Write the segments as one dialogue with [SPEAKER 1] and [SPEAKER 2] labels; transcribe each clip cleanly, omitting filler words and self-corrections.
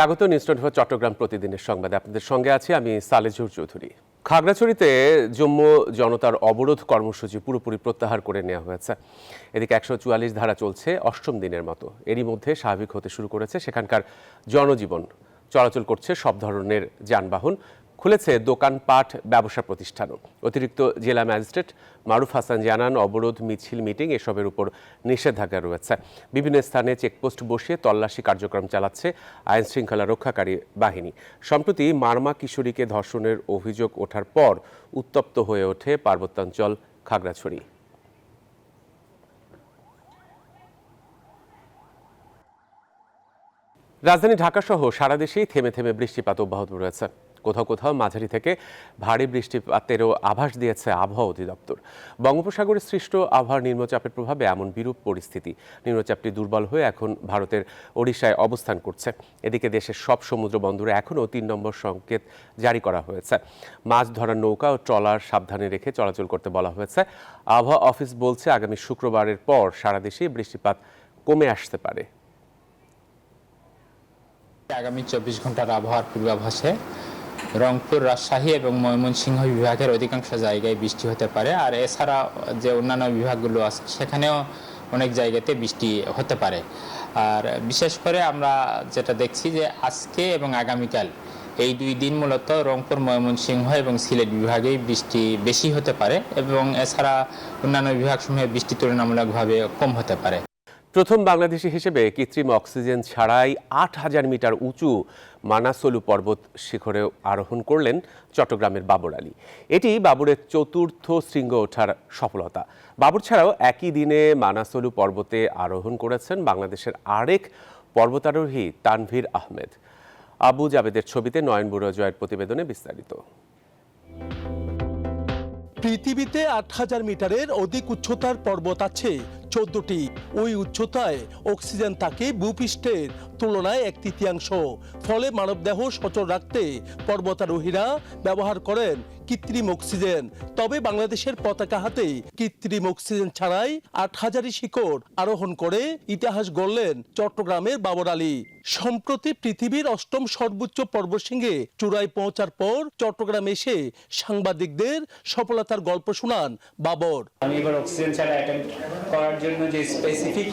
[SPEAKER 1] স্বাগত নিউজ 24 চট্টগ্রাম প্রতিদিনের সংবাদে আপনাদের সঙ্গে আছি আমি সালেজুর চৌধুরী। খাগড়াছড়িতে জম্মু জনতার অবরোধ কর্মসূচি পুরোপুরি প্রত্যাহার করে নেওয়া হয়েছে। এদিকে 144 ধারা চলছে অষ্টম দিনের মতো। এরই মধ্যে স্বাভাবিক হতে শুরু করেছে সেখানকার জনজীবন। চলাচল করছে সব ধরনের যানবাহন, খুলেছে দোকানপাট, ব্যবসা প্রতিষ্ঠানও। অতিরিক্ত জেলা ম্যাজিস্ট্রেট মারুফ হাসান জানান, অবরোধ, মিছিল, মিটিং এসবের উপর নিষেধাজ্ঞা রয়েছে। বিভিন্ন স্থানে চেকপোস্ট বসিয়ে তল্লাশি কার্যক্রম চালাচ্ছে আইন শৃঙ্খলা রক্ষাকারী বাহিনী। সম্প্রতি মারমা কিশোরীকে ধর্ষণের অভিযোগ ওঠার পর উত্তপ্ত হয়ে ওঠে পার্বত্যাঞ্চল খাগড়াছড়ি। রাজধানী ঢাকাসহ সারা দেশেই থেমে থেমে বৃষ্টিপাত অব্যাহত রয়েছে। কোথাও কোথাও মাঝারি থেকে ভারী বৃষ্টিপাতেরও আভাস দিয়েছে আবহাওয়া অধিদপ্তর। বঙ্গোপসাগরে সৃষ্ট আবহাওয়ার নিম্নচাপের প্রভাবে এমন বিরূপ পরিস্থিতি। নিম্নচাপটি দুর্বল হয়ে এখন ভারতের ওড়িশায় অবস্থান করছে। এদিকে দেশের সব সমুদ্র বন্দরে এখনও 3 নম্বর সংকেত জারি করা হয়েছে। মাছ ধরার নৌকা ও ট্রলার সাবধানে রেখে চলাচল করতে বলা হয়েছে। আবহাওয়া অফিস বলছে, আগামী শুক্রবারের পর সারা দেশেই বৃষ্টিপাত কমে আসতে পারে।
[SPEAKER 2] আগামী 24 ঘন্টার আবহাওয়ার পূর্বাভাসে রংপুর, রাজশাহী এবং ময়মনসিংহ বিভাগের অধিকাংশ জায়গায় বৃষ্টি হতে পারে। আর এছাড়া যে অন্যান্য বিভাগগুলো আছে সেখানেও অনেক জায়গাতে বৃষ্টি হতে পারে। আর বিশেষ করে আমরা যেটা দেখছি যে আজকে এবং আগামীকাল এই 2 দিন মূলত রংপুর, ময়মনসিংহ এবং সিলেট বিভাগেই বৃষ্টি বেশি হতে পারে এবং এছাড়া অন্যান্য বিভাগসমূহে বৃষ্টি তুলনামূলকভাবে কম হতে পারে।
[SPEAKER 1] প্রথম বাংলাদেশি হিসেবে কৃত্রিম অক্সিজেন ছাড়াই 8000 মিটার উঁচু মানাসলু পর্বত শিখরে আরোহণ করলেন চট্টগ্রামের বাবর আলী। এটি বাবরের 4র্থ শৃঙ্গ ওঠার সফলতা। বাবর ছাড়াও একই দিনে মানাসলু পর্বতে আরোহণ করেছেন বাংলাদেশের আরেক পর্বতারোহী তানভীর আহমেদ। আবু জাবেদের ছবিতে নয়ন বড়ুয়া জয়ের প্রতিবেদনে বিস্তারিত।
[SPEAKER 3] পৃথিবীতে 8000 মিটারের অধিক উচ্চতার পর্বত আছে 14টি। ওই উচ্চতায় অক্সিজেন থাকে ভূপৃষ্ঠের তুলনায় 1/3। ফলে মানবদেহ সচল রাখতে পর্বতারোহীরা ব্যবহার করেন কৃত্রিম অক্সিজেন। তবে বাংলাদেশের পতাকা হাতে কৃত্রিম অক্সিজেন ছাড়াই 8000 শিখর আরোহণ করে ইতিহাস গড়লেন চট্টগ্রামের বাবর আলী। সম্প্রতি পৃথিবীর 8ম সর্বোচ্চ পর্বতশৃঙ্গে চূড়ায় পৌঁছার পর চট্টগ্রাম এসে সাংবাদিকদের সফলতার গল্প শোনান বাবর।
[SPEAKER 4] আমি এবার অক্সিজেন ছাড়া অ্যাটেম্প করার জন্য যে স্পেসিফিক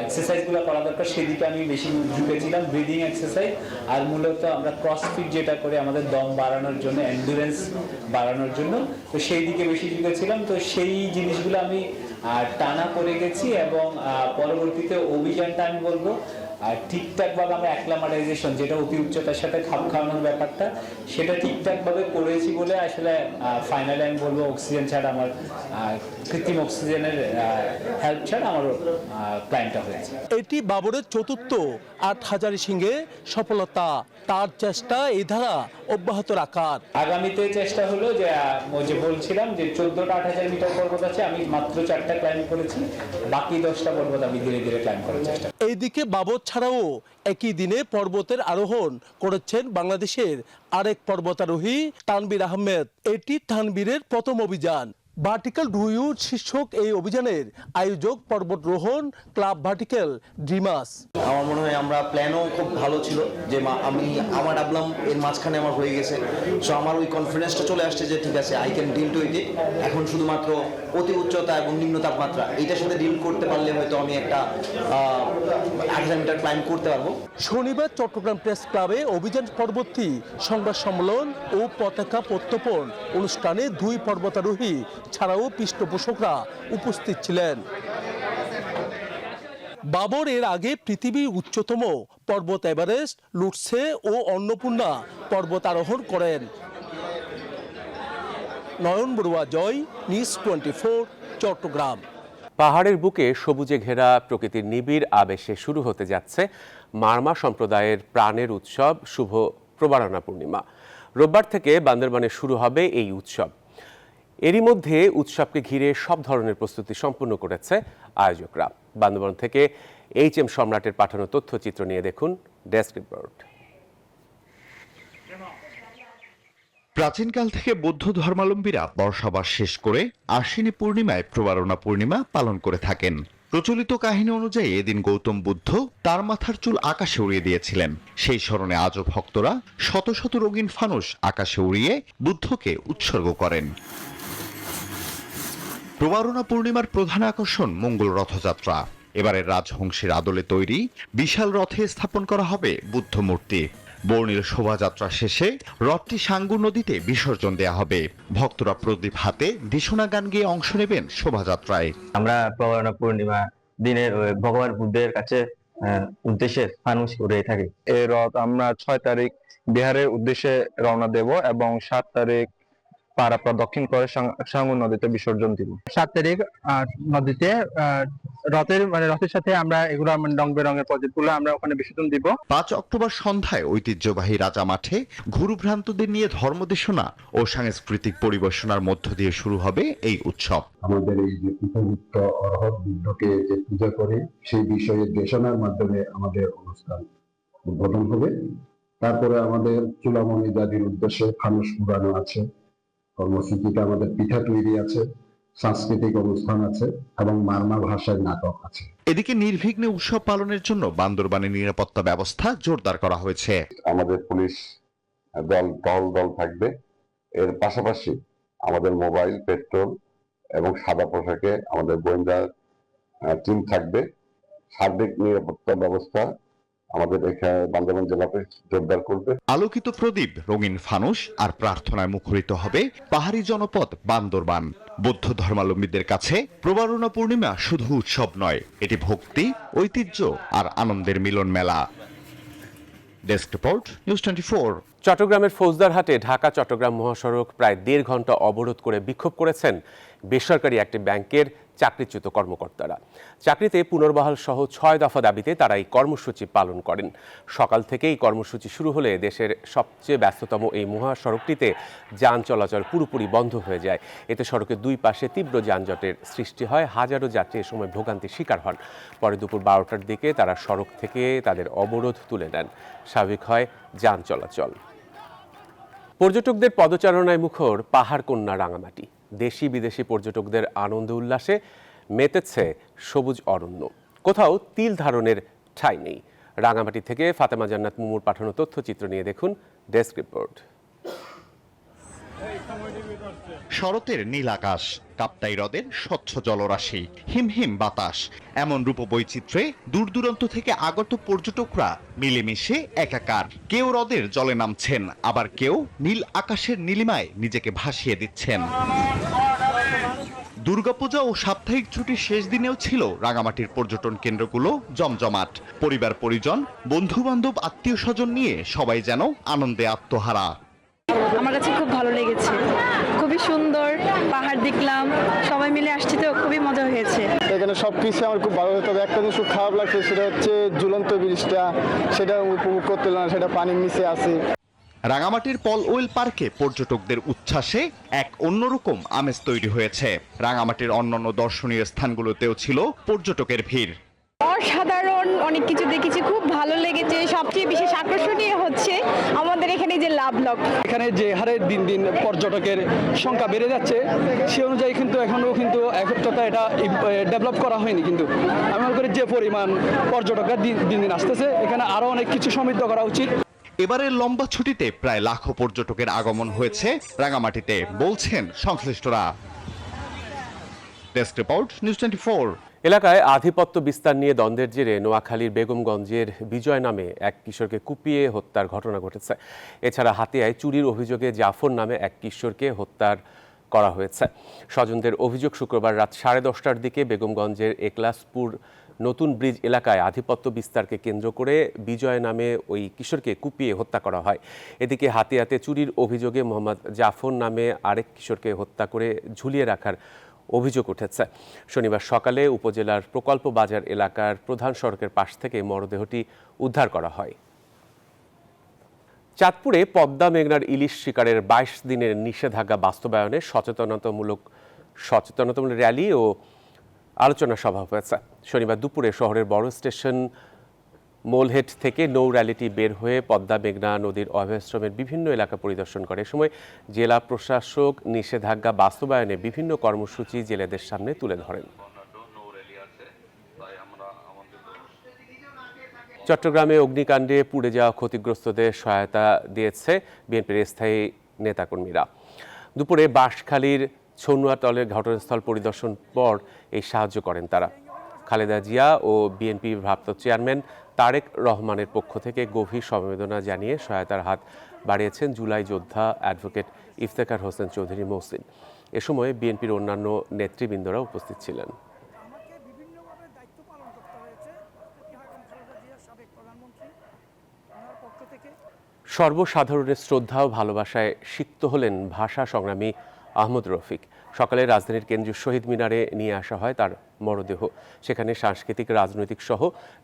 [SPEAKER 4] এক্সারসাইজগুলো করা দরকার সেদিকে আমি বেশি ঝুঁকেছিলাম, ব্রিদিং এক্সারসাইজ। আর মূলত আমরা ক্রসফিট যেটা করে আমাদের দম বাড়ানোর জন্য, এন্ডুরেন্স বাড়ানোর জন্য, তো সেই দিকে বেশি ঝুঁকেছিলাম। তো সেই জিনিসগুলো আমি টানা করে গেছি এবং পরবর্তীতে অভিযানটা আমি বলবো ঠিকঠাকভাবে আমরা অ্যাক্লামাটাইজেশন, যেটা অতি উচ্চতার সাথে খাপ খাওয়ানোর ব্যাপারটা, সেটা ঠিকঠাকভাবে করেছি বলে আসলে ফাইনালি আমি বলবো অক্সিজেন ছাড়া আমার কৃত্রিম অক্সিজেনের হেল্প ছাড়া আমার ক্লাইমটা হয়েছে।
[SPEAKER 3] এটি বাবরের 4র্থ 8000 শিঙ্গে সফলতা। তার চেষ্টা এই ধারা অব্যাহত রাখার।
[SPEAKER 4] আগামীতে চেষ্টা হলো যে বলছিলাম যে 14-8000 মিটার পর্বত আছে, আমি মাত্র 4টা ক্লাইম করেছি, বাকি 10টা পর্বত আমি ধীরে ধীরে ক্লাইম করার চেষ্টা।
[SPEAKER 3] এইদিকে বাবর ছাড়াও একই দিনে পর্বতের আরোহণ করেছেন বাংলাদেশের আরেক পর্বতারোহী তানভীর আহমেদ। এটি তানভীরের প্রথম অভিযান। ভার্টিক্যাল ডুইউ শীর্ষক এই অভিযানের আয়োজক পর্বতরোহণ ক্লাব ভার্টিক্যাল ড্রিমার্স।
[SPEAKER 5] আমার মনে হয় আমরা প্ল্যানও খুব ভালো ছিল যে আমি আমার আবলাম এর মাঝখানে আমার হয়ে গেছে। সো আমার ওই কনফিডেন্সটা চলে আসছে যে ঠিক আছে, আই ক্যান ডিল টু ইট। এখন শুধুমাত্র অতি উচ্চতা এবং নিম্ন তাপমাত্রা এইটার সাথে ডিল করতে পারলে হয়তো আমি একটা 8000 মিটার ক্লাইম করতে পারবো।
[SPEAKER 3] শনিবার চট্টগ্রাম প্রেস ক্লাবে অভিযান পরবর্তী সংবাদ সম্মেলন ও পতাকা প্রত্যর্পণ অনুষ্ঠানে 2 পর্বতারোহী ছাড়াও পৃষ্ঠপোষকরা উপস্থিত ছিলেন। বাবর এর আগে পৃথিবীর উচ্চতম পর্বত এভারেস্ট, লুটসে ও অন্নপূর্ণা পর্বত আরোহণ করেন। নয়ন বড়ুয়া জয়, নিউজ 24 চট্টগ্রাম।
[SPEAKER 1] পাহাড়ের বুকে সবুজে ঘেরা প্রকৃতির নিবিড় আবেশে শুরু হতে যাচ্ছে মারমা সম্প্রদায়ের প্রাণের উৎসব শুভ প্রবারণা পূর্ণিমা। রোববার থেকে বান্দরবানে শুরু হবে এই উৎসব। এরই মধ্যে উৎসবকে ঘিরে সব ধরনের প্রস্তুতি সম্পূর্ণ করেছে আয়োজকরা। বান্দরবান থেকে HM সম্রাটের পাঠানো তথ্যচিত্র নিয়ে দেখুন ডেস্ক রিপোর্ট।
[SPEAKER 6] প্রাচীনকাল থেকে বৌদ্ধ ধর্মাবলম্বীরা বর্ষাবাস শেষ করে আশ্বিনী পূর্ণিমায় প্রবারণা পূর্ণিমা পালন করে থাকেন। প্রচলিত কাহিনী অনুযায়ী এদিন গৌতম বুদ্ধ তার মাথার চুল আকাশে উড়িয়ে দিয়েছিলেন। সেই স্মরণে আজও ভক্তরা শত শত রঙিন ফানুস আকাশে উড়িয়ে বুদ্ধকে উৎসর্গ করেন। প্রবারণা পূর্ণিমার প্রধান আকর্ষণ মঙ্গল রথযাত্রা। এবারের রাজহংসের আদলে তৈরি বিশাল রথে স্থাপন করা হবে বুদ্ধ মূর্তি। বর্ণিল শোভাযাত্রা শেষে রথটি সাঙ্গু নদীতে বিসর্জন দেয়া হবে। ভক্তরা প্রদীপ হাতে দেশনা গান গেয়ে অংশ নেবেন শোভাযাত্রায়।
[SPEAKER 7] আমরা প্রবারণা পূর্ণিমা দিনে ভগবান বুদ্ধের কাছে উদ্দেশ্যে ফানুস উড়িয়ে থাকি।
[SPEAKER 8] এই রথ আমরা 6 তারিখ বিহারের উদ্দেশ্যে রওনা দেব এবং 7 তারিখ পাড়া প্রদক্ষিণ করে সাঙ্গু নদীতে বিসর্জন দিব।
[SPEAKER 9] 7 তারিখ নদীতে রথের সাথে আমরা এগুলো রং বেরঙের প্রদীপগুলো আমরা ওখানে বিসর্জন দিব।
[SPEAKER 6] 5 অক্টোবর সন্ধ্যায় ঐতিহ্যবাহী রাজা মাঠে গুরুভ্রান্তদের নিয়ে ধর্মদেশনা ও সাংস্কৃতিক পরিবেশনার মধ্য দিয়ে শুরু হবে এই উৎসব।
[SPEAKER 10] আমাদের এই যে উপযুক্ত অর্হত বুদ্ধকে যে পূজা করে সেই বিষয়ে দেশনার মাধ্যমে আমাদের অনুষ্ঠান উদ্বোধন হবে। তারপরে আমাদের চুলামণি দাদির উদ্দেশ্যে ফানুস পুরানো আছে, কর্মসূচিতে আমাদের পিঠা তৈরি আছে, সাংস্কৃতিক অনুষ্ঠান আছে এবং মারমা ভাষায় নাটক আছে।
[SPEAKER 6] এদিকে নির্বিঘ্নে উৎসব পালনের জন্য বান্দরবানের নিরাপত্তা ব্যবস্থা জোরদার করা হয়েছে।
[SPEAKER 10] আমাদের পুলিশ দল থাকবে। এর পাশাপাশি আমাদের মোবাইল, পেট্রোল এবং সাদা পোশাকে আমাদের গোয়েন্দা টিম থাকবে। সার্বিক নিরাপত্তা ব্যবস্থা আমাদের এখানে বান্দরবান জেলাতে জোরদার করবে।
[SPEAKER 6] আলোকিত প্রদীপ, রঙিন ফানুস আর প্রার্থনায় মুখরিত হবে পাহাড়ি জনপদ বান্দরবান। বৌদ্ধ ধর্মাবলম্বীদের কাছে প্রবারণা পূর্ণিমা শুধু উৎসব নয়, এটি ভক্তি, ঐতিহ্য আর আনন্দের মিলন মেলা। Desk report, news 24।
[SPEAKER 1] চট্টগ্রামের ফৌজদারহাটে ঢাকা চট্টগ্রাম মহাসড়ক প্রায় 1.5 ঘন্টা অবরোধ করে বিক্ষোভ করেছেন বেসরকারি একটি ব্যাংকের চাকরিচ্যুত কর্মকর্তারা। চাকরিতে পুনর্বহাল সহ 6 দফা দাবিতে তারা এই কর্মসূচি পালন করেন। সকাল থেকেই কর্মসূচি শুরু হলে দেশের সবচেয়ে ব্যস্ততম এই মহাসড়কটিতে যান চলাচল পুরোপুরি বন্ধ হয়ে যায়। এতে সড়কের দুই পাশে তীব্র যানজটের সৃষ্টি হয়। হাজারো যাত্রী এ সময় ভোগান্তির শিকার হন। পরে দুপুর 12টার দিকে তারা সড়ক থেকে তাদের অবরোধ তুলে নেন। স্বাভাবিক হয় যান চলাচল। পর্যটকদের পদচারণায় মুখর পাহাড়কন্যা রাঙামাটি। দেশি বিদেশি পর্যটকদের আনন্দ উল্লাসে মেতেছে সবুজ অরণ্য। কোথাও তিল ধারণের ঠাঁই নেই। রাঙামাটি থেকে ফাতেমা জান্নাত মুমুর পাঠানো তথ্যচিত্র নিয়ে দেখুন ডেস্ক রিপোর্ট।
[SPEAKER 6] শরতের নীল আকাশ, কাপ্তাই হ্রদের স্বচ্ছ জলরাশি, হিমহিম বাতাস, এমন রূপবৈচিত্র্যে দূর দূরান্ত থেকে আগত পর্যটকরা মিলেমিশে একাকার। কেউ হ্রদের জলে নামছেন, আবার কেউ নীল আকাশের নীলিমায় নিজেকে ভাসিয়ে দিচ্ছেন। দুর্গাপূজা ও সাপ্তাহিক ছুটির শেষ দিনেও ছিল রাঙামাটির পর্যটন কেন্দ্রগুলো জমজমাট। পরিবার পরিজন, বন্ধু বান্ধব, আত্মীয় স্বজন নিয়ে সবাই যেন আনন্দে আত্মহারা।
[SPEAKER 11] আমার কাছে খুব ভালো লেগেছে, খুবই সুন্দর পাহাড় দেখলাম, সবাই মিলে আসছি তো খুবই মজা হয়েছে।
[SPEAKER 8] এখানে সবকিছু আমার খুব ভালো হতো। একটা জিনিস খুব খারাপ লাগছে, সেটা হচ্ছে ঝুলন্ত ব্রিজটা, সেটা উপভোগ করতে না, সেটা পানির নিচে আছে।
[SPEAKER 6] রাঙামাটির পল ওয়েল পার্কে পর্যটকদের উচ্ছ্বাসে এক অন্যরকম আমেজ তৈরি হয়েছে। রাঙামাটির অন্যান্য দর্শনীয় স্থানগুলোতেও ছিল পর্যটকের ভিড়।
[SPEAKER 11] অসাধারণ অনেক কিছু দেখেছি, খুব ভালো লেগেছে। সবচেয়ে বিশেষ আকর্ষণীয় হচ্ছে আমাদের এখানে যে লাভলক,
[SPEAKER 8] এখানে যে হারে দিন দিন পর্যটকের সংখ্যা বেড়ে যাচ্ছে, সে অনুযায়ী কিন্তু এখনো কিন্তু এটা ডেভেলপ করা হয়নি। কিন্তু আমি মনে করি যে পরিমাণ পর্যটকরা দিন দিন আসতেছে, এখানে আরো অনেক কিছু সমৃদ্ধ করা উচিত।
[SPEAKER 6] এবারের লম্বা ছুটিতে প্রায় লাখো পর্যটকের আগমন হয়েছে রাঙামাটিতে, বলছেন সংশ্লিষ্টরা। Desk report, news 24।
[SPEAKER 1] এলাকায় আধিপত্য বিস্তার নিয়ে দ্বন্দ্বের জেরে নোয়াখালীর বেগমগঞ্জের বিজয় নামে এক কিশোরকে কুপিয়ে হত্যার ঘটনা ঘটেছে। এছাড়া হাতিয়ায় চুরির অভিযোগে জাফর নামে এক কিশোরকে হত্যার করা হয়েছে। স্বজনদের অভিযোগ, শুক্রবার রাত 10:30টার দিকে বেগমগঞ্জের একলাসপুর নতুন ব্রিজ এলাকায় আধিপত্য বিস্তারকে কেন্দ্র করে বিজয় নামে ওই কিশোরকে কুপিয়ে হত্যা করা হয়। এদিকে হাতিয়াতে চুরির অভিযোগে মোহাম্মদ জাফর নামে আরেক কিশোরকে হত্যা করে ঝুলিয়ে রাখার অভিযোগ উঠেছে। শনিবার সকালে উপজেলার প্রকল্প বাজার এলাকার প্রধান সড়কের পাশ থেকে মরদেহটি উদ্ধার করা হয়। চাঁদপুরে পদ্মা মেঘনার ইলিশ শিকারের 22 দিনের নিষেধাজ্ঞা বাস্তবায়নে সচেতনতামূলক র্যালি ও আলোচনা সভা হয়েছে। শনিবার দুপুরে শহরের বড় স্টেশন মোলহেড থেকে নৌ র্যালিটি বের হয়ে পদ্মা মেঘনা নদীর অভয়াশ্রমের বিভিন্ন এলাকা পরিদর্শন করে। এ সময় জেলা প্রশাসক নিষেধাজ্ঞা বাস্তবায়নে বিভিন্ন কর্মসূচি জেলেদের সামনে তুলে ধরেন। চট্টগ্রামে অগ্নিকাণ্ডে পুড়ে যাওয়া ক্ষতিগ্রস্তদের সহায়তা দিয়েছে বিএনপির স্থায়ী নেতাকর্মীরা। দুপুরে বাঁশখালীর ছনুয়াতলের ঘটনাস্থল পরিদর্শন পর এই সাহায্য করেন তারা। খালেদা জিয়া ও বিএনপি ভারপ্রাপ্ত চেয়ারম্যান তারেক রহমানের পক্ষ থেকে গভীর সমবেদনা জানিয়ে সহায়তার হাত বাড়িয়েছেন জুলাই যোদ্ধা অ্যাডভোকেট ইফতেখার হোসেন চৌধুরী মহসিন। এ সময় বিএনপির অন্যান্য নেতৃবৃন্দরা উপস্থিত ছিলেন। সর্বসাধারণের শ্রদ্ধা ও ভালোবাসায় সিক্ত হলেন ভাষা সংগ্রামী আহমদ রফিক। সকালে রাজধানীর কেন্দ্রীয় শহীদ মিনারে নিয়ে আসা হয় তার মরদেহ। সেখানে সাংস্কৃতিক, রাজনৈতিক সহ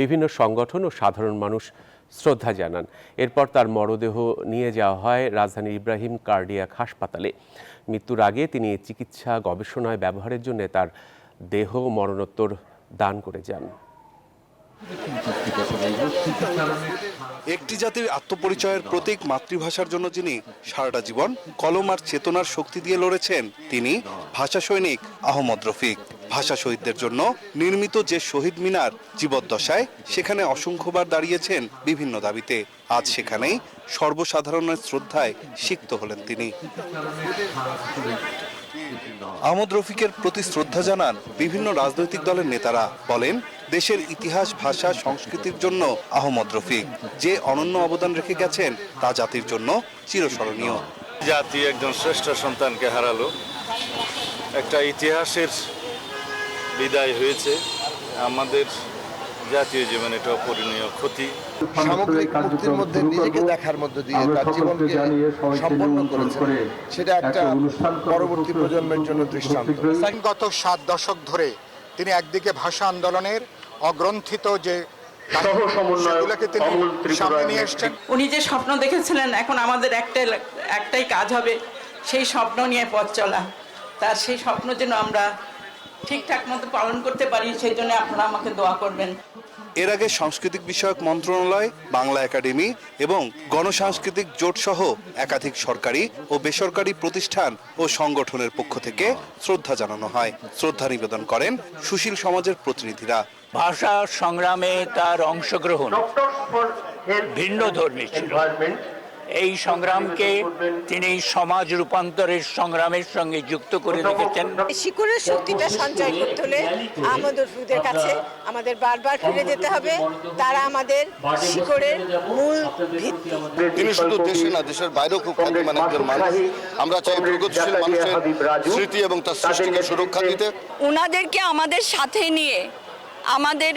[SPEAKER 1] বিভিন্ন সংগঠন ও সাধারণ মানুষ শ্রদ্ধা জানান। এরপর তার মরদেহ নিয়ে যাওয়া হয় রাজধানীর ইব্রাহিম কার্ডিয়াক হাসপাতালে। মৃত্যুর আগে তিনি চিকিৎসা গবেষণায় ব্যবহারের জন্য তার দেহ মরণোত্তর দান করে যান।
[SPEAKER 12] একটি জাতির আত্মপরিচয়ের প্রতীক মাতৃভাষার জন্য যিনি সারাটা জীবন কলম আর চেতনার শক্তি দিয়ে লড়েছেন, তিনি ভাষা সৈনিক আহমদ রফিক। ভাষা শহীদদের জন্য নির্মিত যে শহীদ মিনার জীবদ্দশায়, সেখানে অসংখ্যবার দাঁড়িয়েছেন বিভিন্ন দাবিতে। আজ সেখানেই সর্বসাধারণের শ্রদ্ধায় সিক্ত হলেন তিনি। আহমদ রফিকের প্রতি শ্রদ্ধা জানান বিভিন্ন রাজনৈতিক দলের নেতারা। বলেন, দেশের ইতিহাস, ভাষা, সংস্কৃতির জন্য আহমদ রফিক যে অনন্য অবদান রেখে গেছেন তা জাতির জন্য চিরস্মরণীয়।
[SPEAKER 13] জাতি একজন শ্রেষ্ঠ সন্তানকে হারালো, একটা ইতিহাসের বিদায় হয়েছে। আমাদের জাতীয় জীবনে এটা অপূরণীয় ক্ষতি।
[SPEAKER 14] সামগ্রিক মুক্তির মধ্যে নিজেকে দেখার মধ্য দিয়ে তার জীবনকে সম্পন্ন করেছেন, সেটা একটা পরবর্তী প্রজন্মের জন্য দৃষ্টান্ত।
[SPEAKER 15] গত 7 দশক ধরে তিনি একদিকে ভাষা আন্দোলনের অগ্রন্থিত যে সেগুলোকে তিনি সামনে নিয়ে এসেছেন।
[SPEAKER 16] উনি যে স্বপ্ন দেখেছিলেন, এখন আমাদের একটাই কাজ হবে সেই স্বপ্ন নিয়ে পথ চলা। তার সেই স্বপ্ন যেন আমরা ঠিকঠাক মতো পালন করতে পারি, সেই জন্য আপনারা আমাকে দোয়া করবেন।
[SPEAKER 12] এর আগে সাংস্কৃতিক বিষয়ক মন্ত্রণালয়, বাংলা একাডেমি এবং গণসাংস্কৃতিক জোট সহ একাধিক সরকারি ও বেসরকারি প্রতিষ্ঠান ও সংগঠনের পক্ষ থেকে শ্রদ্ধা জানানো হয়। শ্রদ্ধা নিবেদন করেন সুশীল সমাজের প্রতিনিধিরা।
[SPEAKER 17] ভাষা সংগ্রামে তার অংশগ্রহণ ভিন্ন ধর্মী ছিল। এই সংগ্রামকে তিনি সমাজ রূপান্তরের সংগ্রামের সঙ্গে যুক্ত করে রেখেছেন।
[SPEAKER 18] শিকড়ের শক্তিটা সঞ্চয় করতে হলে আহমদ রফিকদের কাছে আমাদের বারবার ফিরে যেতে হবে। তারা আমাদের শিকড়ের মূল ভিত্তি।
[SPEAKER 14] তিনি শুধু দেশে না, দেশের বাইরেও খুব খ্যাতিমান একজন মানুষ। আমরা চাই প্রগতিশীল মানুষের স্মৃতি এবং তার সৃষ্টিকে সুরক্ষা দিতে।
[SPEAKER 11] ওনাদেরকে আমাদের সাথে নিয়ে, আমাদের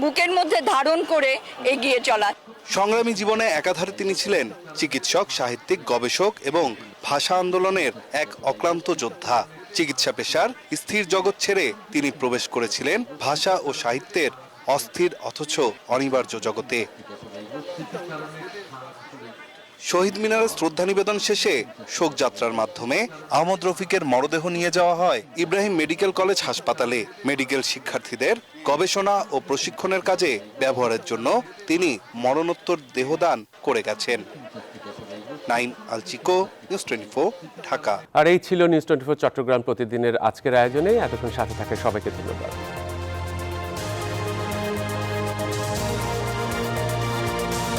[SPEAKER 11] বুকের মধ্যে ধারণ করে এগিয়ে চলা।
[SPEAKER 12] সংগ্রামী জীবনে একাধারে তিনি ছিলেন চিকিৎসক, সাহিত্যিক, গবেষক এবং ভাষা আন্দোলনের এক অক্লান্ত যোদ্ধা। চিকিৎসা পেশার স্থির জগৎ ছেড়ে তিনি প্রবেশ করেছিলেন ভাষা ও সাহিত্যের অস্থির অথচ অনিবার্য জগতে। শহীদ মিনারে শ্রদ্ধা নিবেদন শেষে শোকযাত্রার মাধ্যমে আহমদ রফিকের মরদেহ নিয়ে যাওয়া হয় ইব্রাহিম মেডিকেল কলেজ হাসপাতালে। মেডিকেল শিক্ষার্থীদের গবেষণা ও প্রশিক্ষণের কাজে ব্যবহারের জন্য তিনি মরণোত্তর দেহদান করে গেছেন। নাইম আল চিকো, নিউজ 24, ঢাকা।
[SPEAKER 1] আর এই ছিল নিউজ 24 চট্টগ্রাম প্রতিদিনের আজকের আয়োজনে। এতক্ষণ সাথে থাকা সবাইকে ধন্যবাদ।